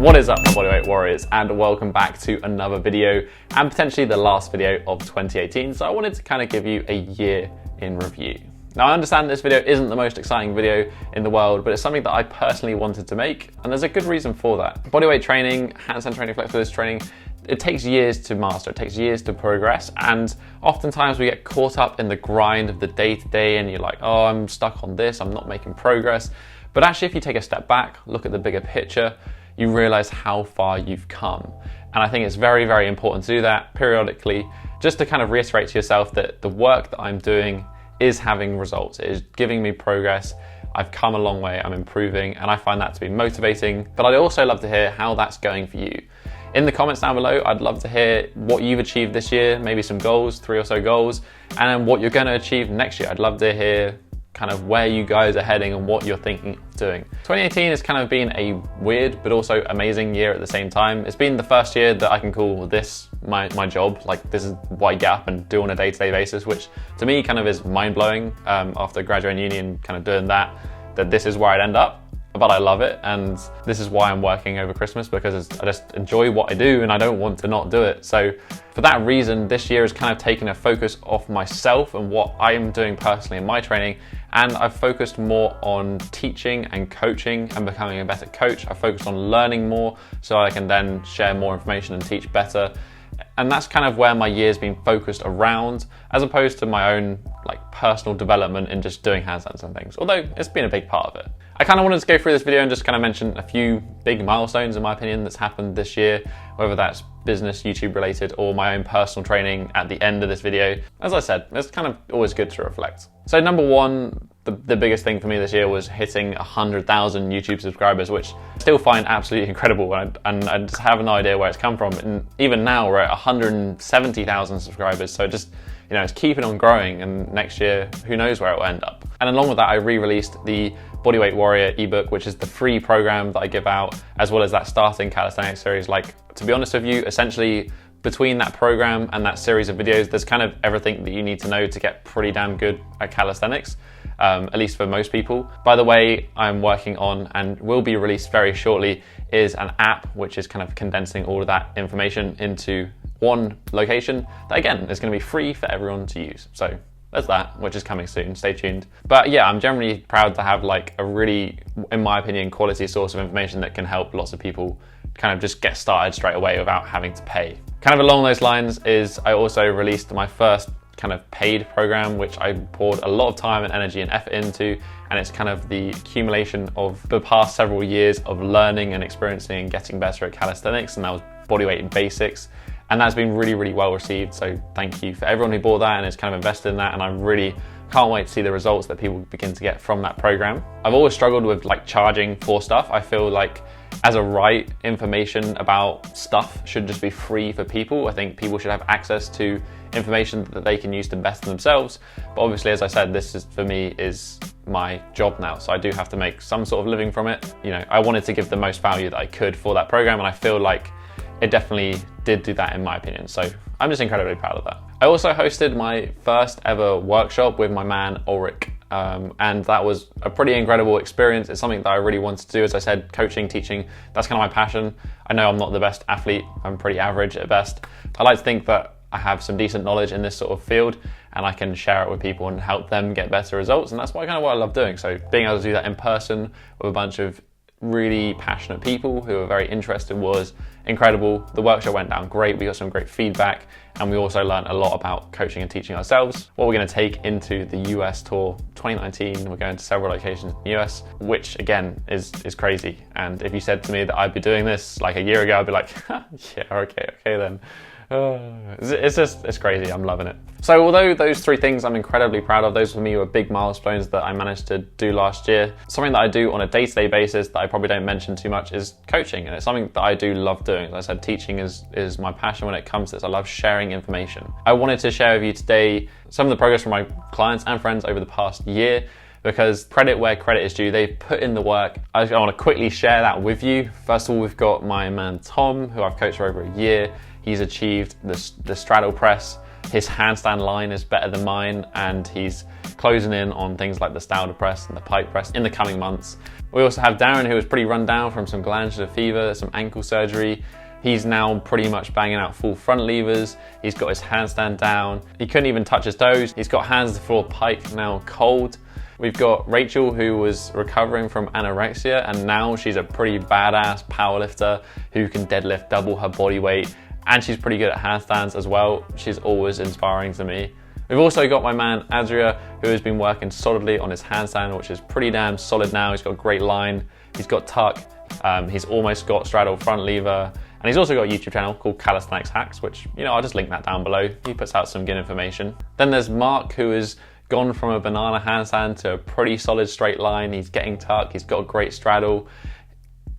What is up, my bodyweight warriors, and welcome back to another video and potentially the last video of 2018. So I wanted to kind of give you a year in review. Now I understand this video isn't the most exciting video in the world, but it's something that I personally wanted to make, and there's a good reason for that. Bodyweight training, handstand training, flexibility training, it takes years to master, it takes years to progress, and oftentimes we get caught up in the grind of the day-to-day and you're like, oh, I'm stuck on this, I'm not making progress. But actually, if you take a step back, look at the bigger picture, you realize how far you've come. And I think it's very, very important to do that periodically, just to kind of reiterate to yourself that the work that I'm doing is having results, it is giving me progress. I've come a long way, I'm improving, and I find that to be motivating. But I'd also love to hear how that's going for you. In the comments down below, I'd love to hear what you've achieved this year, maybe some goals, 3 or so goals, and then what you're going to achieve next year. I'd love to hear kind of where you guys are heading and what you're thinking of doing. 2018 has kind of been a weird but also amazing year at the same time. It's been the first year that I can call this my job. Like, this is what I get up and do on a day-to-day basis, which to me kind of is mind-blowing after graduating uni and kind of doing that this is where I'd end up. But I love it, and this is why I'm working over Christmas, because I just enjoy what I do and I don't want to not do it. So for that reason, this year has kind of taken a focus off myself and what I am doing personally in my training, and I've focused more on teaching and coaching and becoming a better coach. I've focused on learning more so I can then share more information and teach better. And that's kind of where my year's been focused around, as opposed to my own like personal development and just doing handstands and things, although it's been a big part of it. I kind of wanted to go through this video and just kind of mention a few big milestones in my opinion that's happened this year, whether that's business, YouTube related, or my own personal training at the end of this video. As I said, it's kind of always good to reflect. So number one, the biggest thing for me this year was hitting 100,000 YouTube subscribers, which I still find absolutely incredible, and I just have no idea where it's come from. And even now we're at 170,000 subscribers, so just, you know, it's keeping on growing, and next year, who knows where it will end up. And along with that, I re-released the Bodyweight Warrior ebook, which is the free program that I give out, as well as that starting calisthenics series. Like, to be honest with you, essentially between that program and that series of videos, there's kind of everything that you need to know to get pretty damn good at calisthenics, at least for most people. By the way, I'm working on, and will be released very shortly, is an app which is kind of condensing all of that information into one location that, again, is going to be free for everyone to use. So there's that, which is coming soon, stay tuned. But yeah, I'm generally proud to have like a really, in my opinion, quality source of information that can help lots of people kind of just get started straight away without having to pay. Kind of along those lines is I also released my first kind of paid program, which I poured a lot of time and energy and effort into, and it's kind of the accumulation of the past several years of learning and experiencing and getting better at calisthenics, and that was Bodyweight Basics. And that's been really, really well received. So thank you for everyone who bought that and has kind of invested in that. And I really can't wait to see the results that people begin to get from that program. I've always struggled with like charging for stuff. I feel like as a right, information about stuff should just be free for people. I think people should have access to information that they can use to better themselves. But obviously, as I said, this is, for me, is my job now. So I do have to make some sort of living from it. You know, I wanted to give the most value that I could for that program, and I feel like it definitely did do that in my opinion. So I'm just incredibly proud of that. I also hosted my first ever workshop with my man Ulrich, and that was a pretty incredible experience. It's something that I really wanted to do. As I said, coaching, teaching, that's kind of my passion. I know I'm not the best athlete, I'm pretty average at best. I like to think that I have some decent knowledge in this sort of field, and I can share it with people and help them get better results, and that's kind of what I love doing. So being able to do that in person with a bunch of really passionate people who are very interested was incredible. The workshop went down great, we got some great feedback, and we also learned a lot about coaching and teaching ourselves. What we're going to take into the US tour 2019, we're going to several locations in the US, which again is crazy. And if you said to me that I'd be doing this like a year ago, I'd be like, yeah, okay then. It's crazy, I'm loving it. So although those 3 things I'm incredibly proud of, those for me were big milestones that I managed to do last year. Something that I do on a day-to-day basis that I probably don't mention too much is coaching, and it's something that I do love doing. As I said, teaching is my passion when it comes to this. I love sharing information. I wanted to share with you today some of the progress from my clients and friends over the past year, because credit where credit is due, they've put in the work. I want to quickly share that with you. First of all, we've got my man Tom, who I've coached for over a year. He's achieved the straddle press His handstand line is better than mine, and he's closing in on things like the Stouder press and the pike press in the coming months. We also have Darren, who was pretty run down from some glandular fever, some ankle surgery. He's now pretty much banging out full front levers. He's got his handstand down. He couldn't even touch his toes. He's got hands to the floor pike now cold. We've got Rachel, who was recovering from anorexia, and now she's a pretty badass powerlifter who can deadlift double her body weight, and she's pretty good at handstands as well. She's always inspiring to me. We've also got my man Adria, who has been working solidly on his handstand, which is pretty damn solid now. He's got a great line, he's got tuck, he's almost got straddle front lever, and he's also got a YouTube channel called Calisthenics Hacks, which, I'll just link that down below. He puts out some good information. Then there's Mark, who has gone from a banana handstand to a pretty solid straight line. He's getting tuck, he's got a great straddle.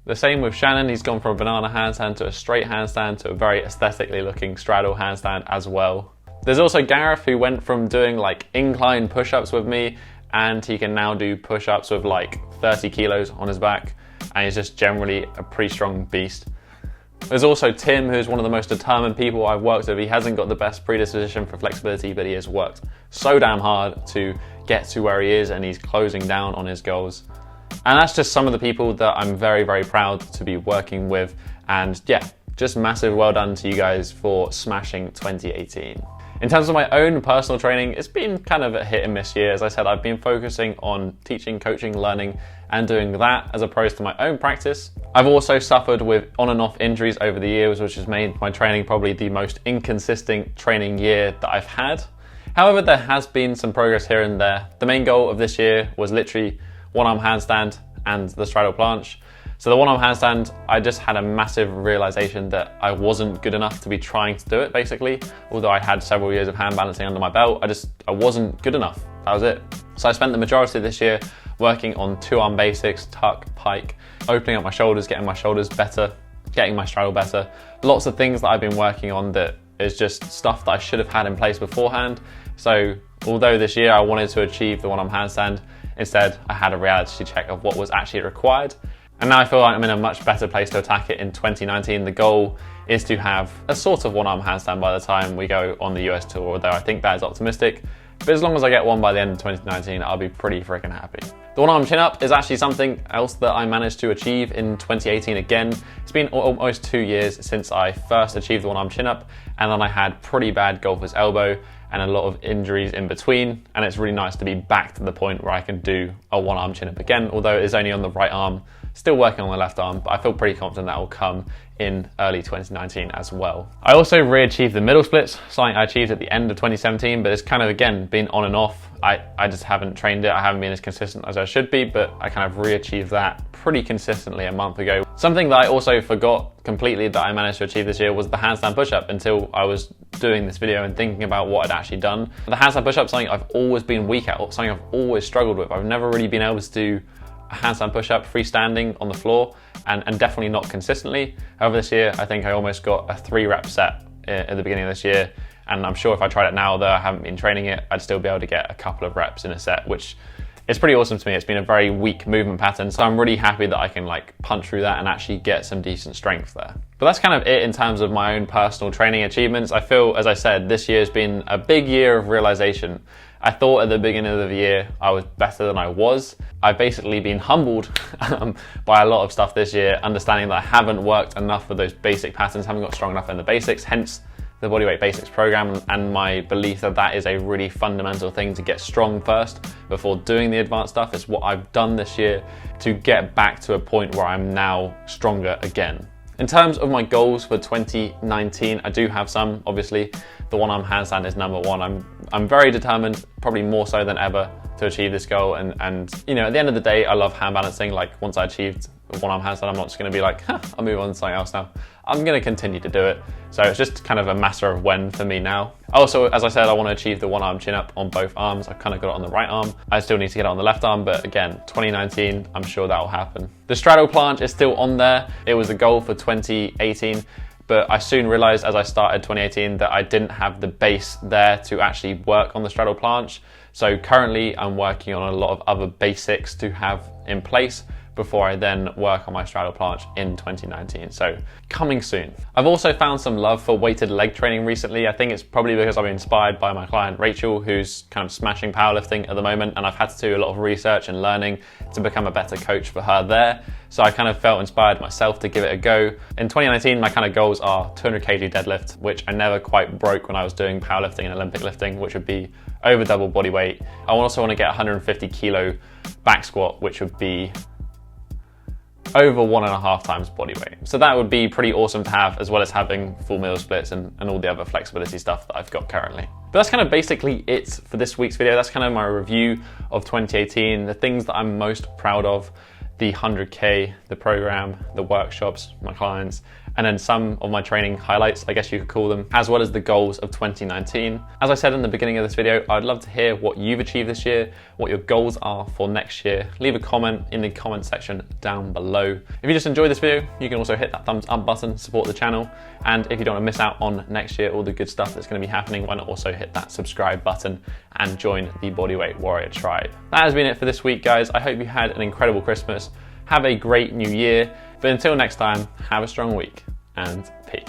The same with Shannon, he's gone from a banana handstand to a straight handstand to a very aesthetically looking straddle handstand as well. There's also Gareth, who went from doing like incline push-ups with me, and he can now do push-ups with like 30 kilos on his back, and he's just generally a pretty strong beast. There's also Tim, who's one of the most determined people I've worked with. He hasn't got the best predisposition for flexibility, but he has worked so damn hard to get to where he is, and he's closing down on his goals. And that's just some of the people that I'm very, very proud to be working with. And yeah, just massive well done to you guys for smashing 2018. In terms of my own personal training, it's been kind of a hit and miss year. As I said, I've been focusing on teaching, coaching, learning, and doing that as opposed to my own practice. I've also suffered with on and off injuries over the years, which has made my training probably the most inconsistent training year that I've had. However, there has been some progress here and there. The main goal of this year was literally one-arm handstand and the straddle planche. So the one-arm handstand, I just had a massive realization that I wasn't good enough to be trying to do it, basically. Although I had several years of hand balancing under my belt, I wasn't good enough. That was it. So I spent the majority of this year working on two-arm basics, tuck, pike, opening up my shoulders, getting my shoulders better, getting my straddle better. Lots of things that I've been working on that is just stuff that I should have had in place beforehand. So although this year I wanted to achieve the one-arm handstand, instead I had a reality check of what was actually required. And now I feel like I'm in a much better place to attack it in 2019. The goal is to have a sort of one-arm handstand by the time we go on the US tour, although I think that is optimistic. But as long as I get one by the end of 2019, I'll be pretty freaking happy. The one-arm chin-up is actually something else that I managed to achieve in 2018 again. It's been almost 2 years since I first achieved the one-arm chin-up, and then I had pretty bad golfer's elbow and a lot of injuries in between, and it's really nice to be back to the point where I can do a one-arm chin-up again, although it is only on the right arm. Still working on the left arm, but I feel pretty confident that will come in early 2019 as well. I also re-achieved the middle splits, something I achieved at the end of 2017, but it's kind of, again, been on and off. I just haven't trained it. I haven't been as consistent as I should be, but I kind of re-achieved that pretty consistently a month ago. Something that I also forgot completely that I managed to achieve this year was the handstand push-up until I was doing this video and thinking about what I'd actually done. The handstand push-up is something I've always been weak at, something I've always struggled with. I've never really been able to do a handstand push-up freestanding on the floor, and definitely not consistently. However, this year I think I almost got a 3-rep set at the beginning of this year, and I'm sure if I tried it now, though I haven't been training it, I'd still be able to get a couple of reps in a set, which is pretty awesome to me. It's been a very weak movement pattern, so I'm really happy that I can like punch through that and actually get some decent strength there. But that's kind of it in terms of my own personal training achievements. I feel, as I said, this year's been a big year of realization. I thought at the beginning of the year I was better than I was. I've basically been humbled by a lot of stuff this year, understanding that I haven't worked enough with those basic patterns, haven't got strong enough in the basics, hence the Bodyweight Basics program, and my belief that that is a really fundamental thing to get strong first before doing the advanced stuff. Is what I've done this year to get back to a point where I'm now stronger again. In terms of my goals for 2019, I do have some. Obviously, the one-arm handstand is number one. I'm very determined, probably more so than ever, to achieve this goal. And you know, at the end of the day, I love hand balancing. Like once I achieved the one-arm handstand, I'm not just going to be like, I'll move on to something else now. I'm going to continue to do it. So it's just kind of a matter of when for me now. Also, as I said, I want to achieve the one-arm chin-up on both arms. I've kind of got it on the right arm. I still need to get it on the left arm, but again, 2019, I'm sure that will happen. The straddle planche is still on there. It was a goal for 2018, but I soon realized as I started 2018 that I didn't have the base there to actually work on the straddle planche. So currently I'm working on a lot of other basics to have in place before I then work on my straddle planche in 2019. So coming soon. I've also found some love for weighted leg training recently. I think it's probably because I've been inspired by my client Rachel, who's kind of smashing powerlifting at the moment, and I've had to do a lot of research and learning to become a better coach for her there. So I kind of felt inspired myself to give it a go. In 2019, my kind of goals are 200 kg deadlift, which I never quite broke when I was doing powerlifting and Olympic lifting, which would be over double body weight. I also want to get 150 kilo back squat, which would be over 1.5 times body weight. So that would be pretty awesome to have, as well as having full meal splits and all the other flexibility stuff that I've got currently. But that's kind of basically it for this week's video. That's kind of my review of 2018, the things that I'm most proud of, the 100K, the program, the workshops, my clients, and then some of my training highlights, I guess you could call them, as well as the goals of 2019. As I said in the beginning of this video, I'd love to hear what you've achieved this year, what your goals are for next year. Leave a comment in the comment section down below. If you just enjoyed this video, you can also hit that thumbs up button, support the channel. And if you don't want to miss out on next year, all the good stuff that's going to be happening, why not also hit that subscribe button and join the Bodyweight Warrior tribe. That has been it for this week, guys. I hope you had an incredible Christmas. Have a great new year. But until next time, have a strong week and peace.